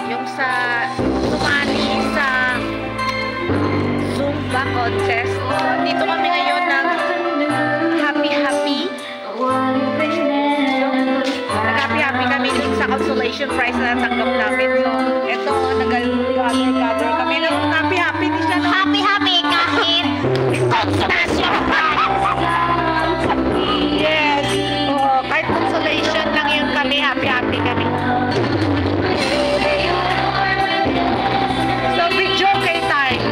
Yung sa sumali sa Zumba contest. Dito kami ngayon ng happy. Nag-happy kami din sa consolation prize na natanggap namin. So, ito, nag-gather kami ng happy. Di siya happy kahit consolation prize. Yes. Oh, kahit consolation lang yun kami, happy kami. So, video kay time.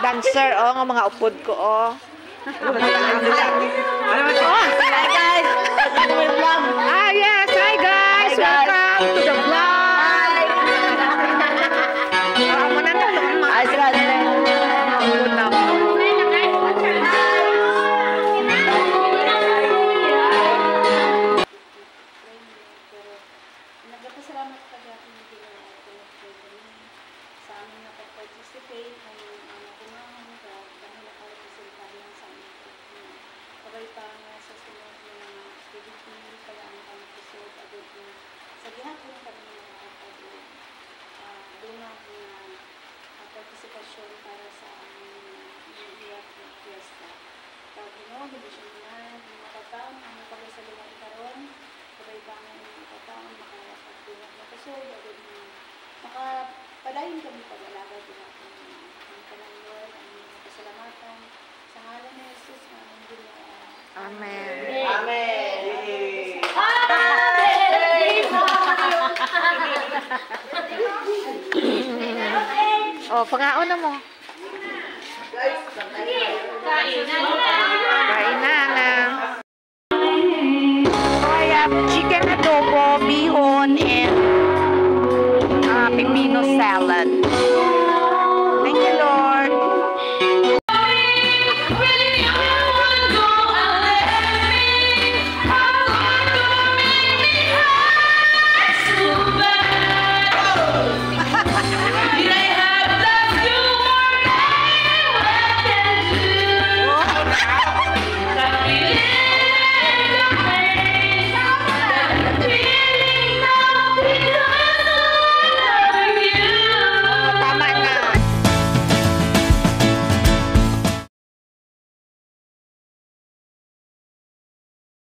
Dancer, ng mga upod ko, Hi guys! Yes! Hi guys! Welcome to the vlog! Mo na ito, mga upod na ako. Nagpapasalamat ka dati sa amin na pag-participate sa sunod ng mga activity, kaya ang episode agad na sa lahat ng kami doon na partisipasyon para sa aming iiyak na fiesta. Pag hindi siya naman makataon ang pagkasaluhan karon, sabay pa ang makataon makapagtulak na episode agad na makapadayon kami pag-alaga din natin ang kanalor, ang pasalamatan sa ngalan ni Jesus na hindi na Amen. Amen. Pangaon na mo. Kain na. I have chicken adobo, bihon, and pepino salad.